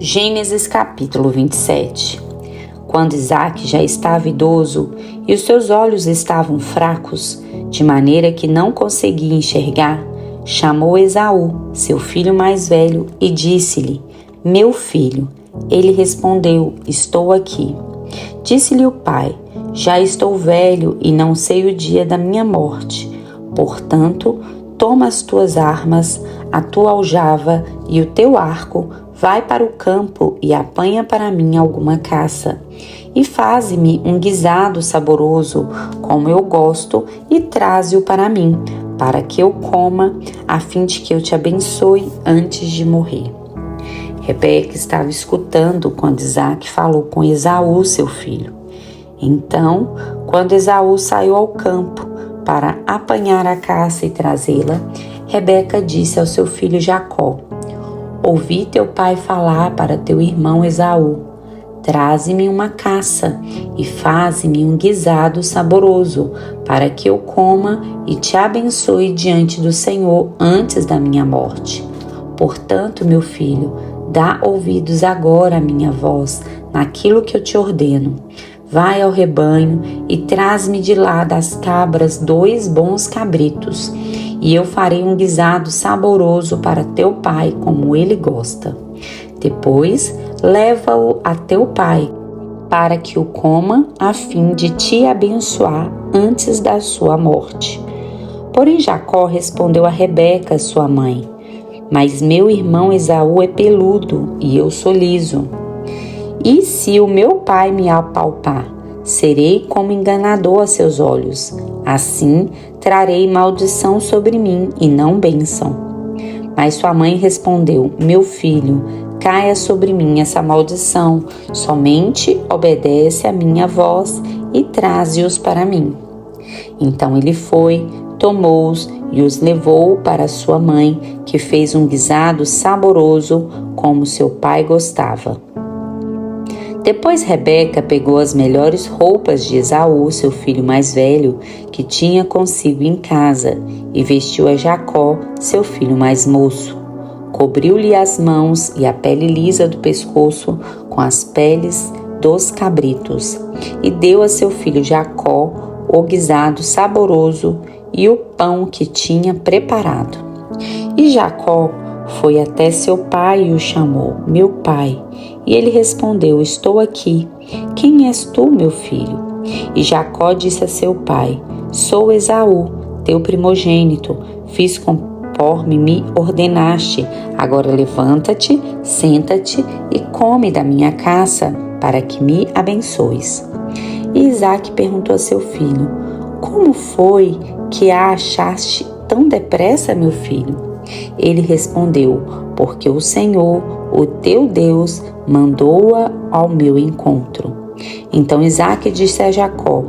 Gênesis capítulo 27. Quando Isaque já estava idoso e os seus olhos estavam fracos, de maneira que não conseguia enxergar, chamou Esaú, seu filho mais velho, e disse-lhe: Meu filho. Ele respondeu: Estou aqui. Disse-lhe o pai: Já estou velho e não sei o dia da minha morte. Portanto, toma as tuas armas, a tua aljava e o teu arco, vai para o campo e apanha para mim alguma caça. E faze-me um guisado saboroso, como eu gosto, e traze-o para mim, para que eu coma, a fim de que eu te abençoe antes de morrer. Rebeca estava escutando quando Isaque falou com Esaú, seu filho. Então, quando Esaú saiu ao campo para apanhar a caça e trazê-la, Rebeca disse ao seu filho Jacó: Ouvi teu pai falar para teu irmão Esaú: Traze-me uma caça e faze-me um guisado saboroso, para que eu coma e te abençoe diante do Senhor antes da minha morte. Portanto, meu filho, dá ouvidos agora à minha voz, naquilo que eu te ordeno. Vai ao rebanho e traz-me de lá das cabras 2 bons cabritos, e eu farei um guisado saboroso para teu pai, como ele gosta. Depois, leva-o a teu pai, para que o coma, a fim de te abençoar antes da sua morte. Porém, Jacó respondeu a Rebeca, sua mãe: Mas meu irmão Esaú é peludo e eu sou liso. E se o meu pai me apalpar, serei como enganador a seus olhos. Assim, trarei maldição sobre mim e não bênção. Mas sua mãe respondeu: Meu filho, caia sobre mim essa maldição, somente obedece a minha voz e traze-os para mim. Então ele foi, tomou-os e os levou para sua mãe, que fez um guisado saboroso, como seu pai gostava. Depois Rebeca pegou as melhores roupas de Esaú, seu filho mais velho, que tinha consigo em casa, e vestiu a Jacó, seu filho mais moço. Cobriu-lhe as mãos e a pele lisa do pescoço com as peles dos cabritos, e deu a seu filho Jacó o guisado saboroso e o pão que tinha preparado. E Jacó foi até seu pai e o chamou: Meu pai. E ele respondeu: Estou aqui. Quem és tu, meu filho? E Jacó disse a seu pai: Sou Esaú, teu primogênito. Fiz conforme me ordenaste. Agora levanta-te, senta-te e come da minha caça, para que me abençoes. E Isaque perguntou a seu filho: Como foi que a achaste tão depressa, meu filho? Ele respondeu: Porque o Senhor, o teu Deus, mandou-a ao meu encontro. Então Isaque disse a Jacó: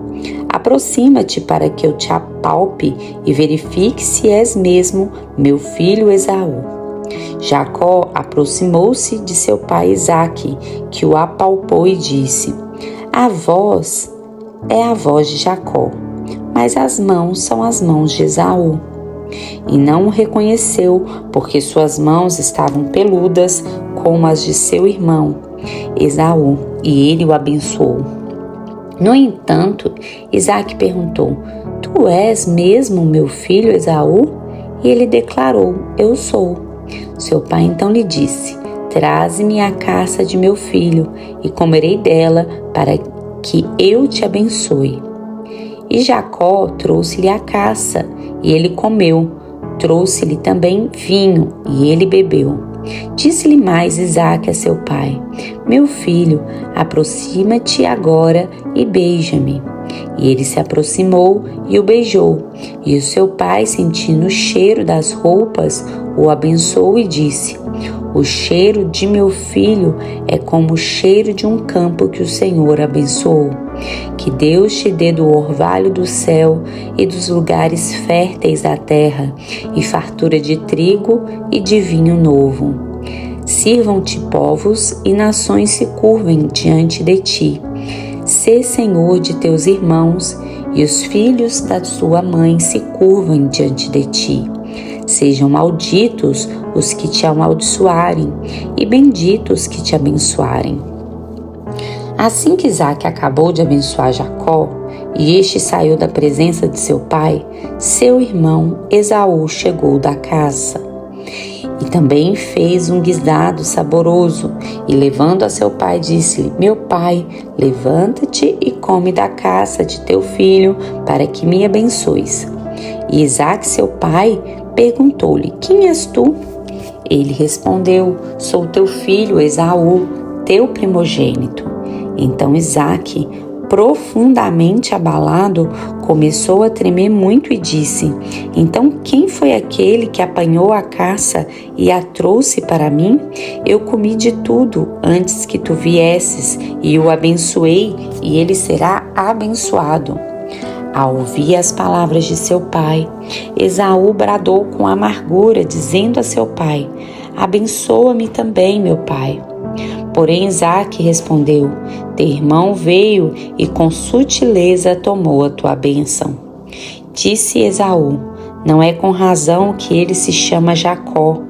Aproxima-te para que eu te apalpe e verifique se és mesmo meu filho Esaú. Jacó aproximou-se de seu pai Isaque, que o apalpou e disse: A voz é a voz de Jacó, mas as mãos são as mãos de Esaú. E não o reconheceu, porque suas mãos estavam peludas como as de seu irmão Esaú, e ele o abençoou. No entanto, Isaque perguntou: Tu és mesmo meu filho Esaú? E ele declarou: Eu sou. Seu pai então lhe disse: Traze-me a caça de meu filho, e comerei dela, para que eu te abençoe. E Jacó trouxe-lhe a caça, e ele comeu. Trouxe-lhe também vinho, e ele bebeu. Disse-lhe mais Isaque a seu pai: Meu filho, aproxima-te agora e beija-me. E ele se aproximou e o beijou. E o seu pai, sentindo o cheiro das roupas, o abençoou e disse: O cheiro de meu filho é como o cheiro de um campo que o Senhor abençoou. Que Deus te dê do orvalho do céu e dos lugares férteis da terra, e fartura de trigo e de vinho novo. Sirvam-te povos e nações se curvem diante de ti. Sê senhor de teus irmãos, e os filhos da sua mãe se curvem diante de ti. Sejam malditos os que te amaldiçoarem e benditos os que te abençoarem. Assim que Isaque acabou de abençoar Jacó, e este saiu da presença de seu pai, seu irmão Esaú chegou da caça. E também fez um guisado saboroso, e levando a seu pai, disse-lhe: Meu pai, levanta-te e come da caça de teu filho, para que me abençoes. E Isaque, seu pai, perguntou-lhe: Quem és tu? Ele respondeu: Sou teu filho Esaú, teu primogênito. Então Isaque, profundamente abalado, começou a tremer muito e disse: Então quem foi aquele que apanhou a caça e a trouxe para mim? Eu comi de tudo antes que tu viesses, e o abençoei, e ele será abençoado. Ao ouvir as palavras de seu pai, Esaú bradou com amargura, dizendo a seu pai: Abençoa-me também, meu pai. Porém Isaque respondeu: Teu irmão veio e com sutileza tomou a tua bênção. Disse Esaú: Não é com razão que ele se chama Jacó.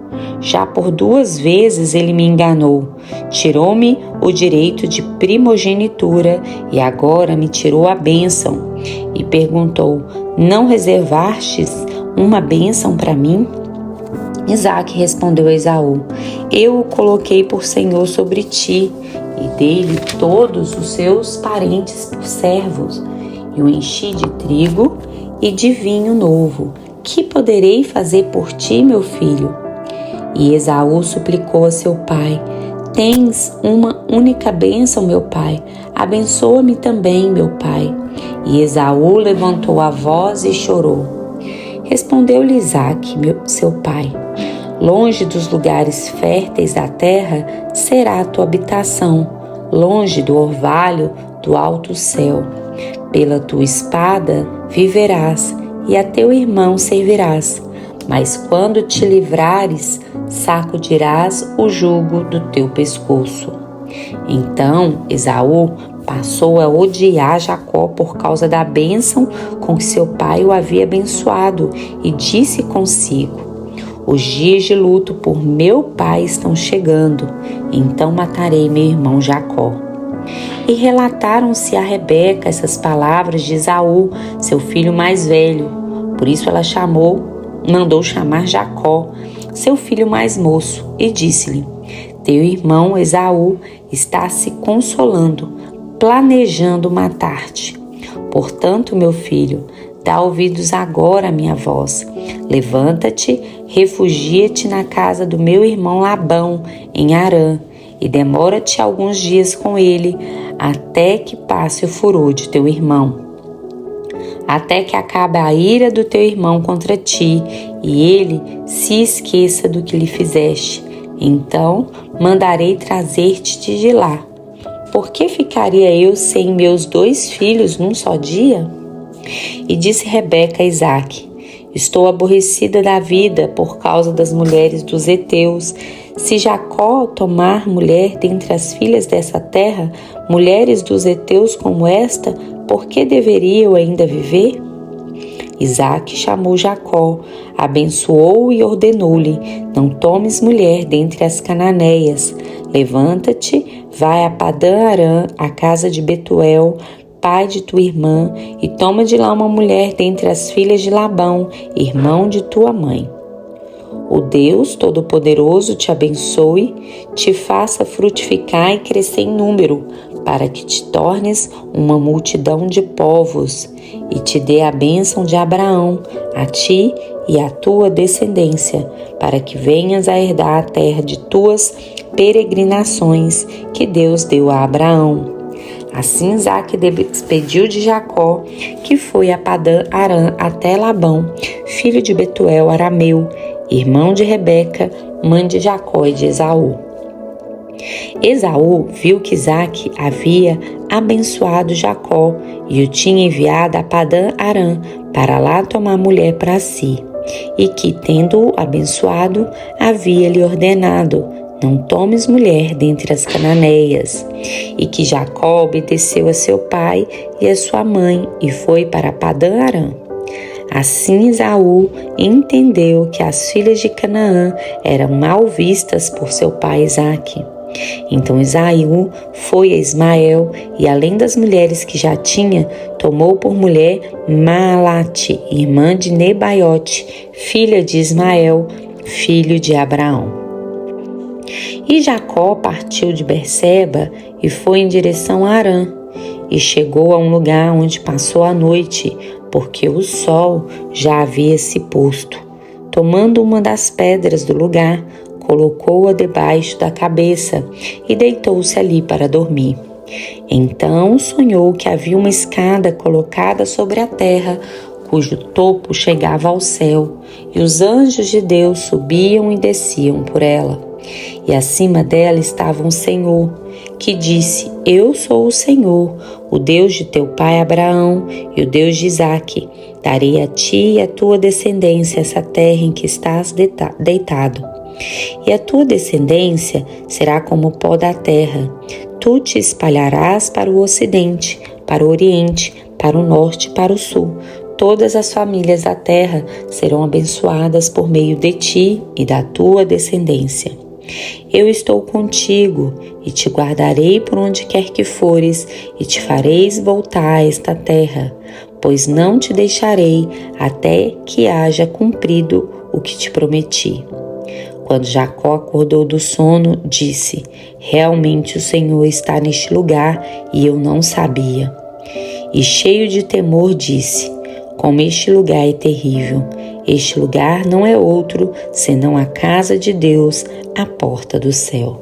Já por 2 vezes ele me enganou. Tirou-me o direito de primogenitura e agora me tirou a bênção. E perguntou: Não reservastes uma bênção para mim? Isaque respondeu a Esaú: Eu o coloquei por senhor sobre ti, e dei-lhe todos os seus parentes por servos, e o enchi de trigo e de vinho novo. Que poderei fazer por ti, meu filho? E Esaú suplicou a seu pai: Tens uma única bênção, meu pai. Abençoa-me também, meu pai. E Esaú levantou a voz e chorou. Respondeu-lhe Isaque, seu pai: Longe dos lugares férteis da terra será a tua habitação, longe do orvalho do alto céu. Pela tua espada viverás, e a teu irmão servirás. Mas quando te livrares, sacudirás o jugo do teu pescoço. Então Esaú passou a odiar Jacó por causa da bênção com que seu pai o havia abençoado, e disse consigo: Os dias de luto por meu pai estão chegando, então matarei meu irmão Jacó. E relataram-se a Rebeca essas palavras de Esaú, seu filho mais velho. Por isso ela mandou chamar Jacó, seu filho mais moço, e disse-lhe: Teu irmão Esaú está se consolando, planejando matar-te. Portanto, meu filho, dá ouvidos agora à minha voz. Levanta-te, refugia-te na casa do meu irmão Labão, em Harã, e demora-te alguns dias com ele, até que passe o furor de teu irmão. Até que acabe a ira do teu irmão contra ti, e ele se esqueça do que lhe fizeste. Então mandarei trazer-te de lá. Por que ficaria eu sem meus 2 filhos num só dia? E disse Rebeca a Isaque: Estou aborrecida da vida por causa das mulheres dos heteus. Se Jacó tomar mulher dentre as filhas dessa terra, mulheres dos heteus como esta, por que deveria eu ainda viver? Isaque chamou Jacó, abençoou-o e ordenou-lhe: Não tomes mulher dentre as cananeias. Levanta-te, vai a Padã-Arã, à casa de Betuel, pai de tua irmã, e toma de lá uma mulher dentre as filhas de Labão, irmão de tua mãe. O Deus Todo-Poderoso te abençoe, te faça frutificar e crescer em número, para que te tornes uma multidão de povos, e te dê a bênção de Abraão, a ti e à tua descendência, para que venhas a herdar a terra de tuas peregrinações que Deus deu a Abraão. Assim Isaque despediu de Jacó, que foi a Padã-Arã até Labão, filho de Betuel arameu, irmão de Rebeca, mãe de Jacó e de Esaú. Esaú viu que Isaque havia abençoado Jacó e o tinha enviado a Padã-Arã para lá tomar mulher para si, e que, tendo-o abençoado, havia-lhe ordenado: Não tomes mulher dentre as cananeias. E que Jacó obedeceu a seu pai e a sua mãe e foi para Padã-Arã. Assim Esaú entendeu que as filhas de Canaã eram mal vistas por seu pai Isaque. Então Esaú foi a Ismael e, além das mulheres que já tinha, tomou por mulher Maalate, irmã de Nebaiote, filha de Ismael, filho de Abraão. E Jacó partiu de Berseba e foi em direção a Harã, e chegou a um lugar onde passou a noite, porque o sol já havia se posto. Tomando uma das pedras do lugar, colocou-a debaixo da cabeça e deitou-se ali para dormir. Então sonhou que havia uma escada colocada sobre a terra, cujo topo chegava ao céu, e os anjos de Deus subiam e desciam por ela. E acima dela estava um Senhor, que disse: Eu sou o Senhor, o Deus de teu pai Abraão e o Deus de Isaque. Darei a ti e à tua descendência essa terra em que estás deitado. E a tua descendência será como o pó da terra. Tu te espalharás para o ocidente, para o oriente, para o norte e para o sul. Todas as famílias da terra serão abençoadas por meio de ti e da tua descendência. Eu estou contigo e te guardarei por onde quer que fores e te fareis voltar a esta terra, pois não te deixarei até que haja cumprido o que te prometi. Quando Jacó acordou do sono, disse: Realmente o Senhor está neste lugar e eu não sabia. E cheio de temor disse: Como este lugar é terrível! Este lugar não é outro senão a casa de Deus, a porta do céu.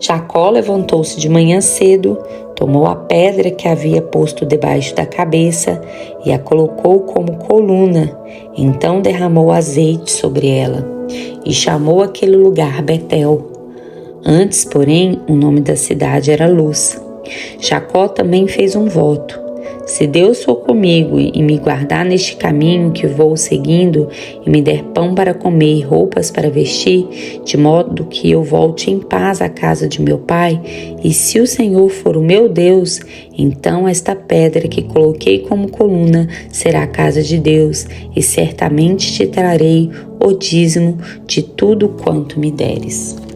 Jacó levantou-se de manhã cedo, tomou a pedra que havia posto debaixo da cabeça e a colocou como coluna. Então derramou azeite sobre ela e chamou aquele lugar Betel. Antes, porém, o nome da cidade era Luz. Jacó também fez um voto: Se Deus for comigo e me guardar neste caminho que vou seguindo, e me der pão para comer e roupas para vestir, de modo que eu volte em paz à casa de meu pai, e se o Senhor for o meu Deus, então esta pedra que coloquei como coluna será a casa de Deus, e certamente te trarei o dízimo de tudo quanto me deres.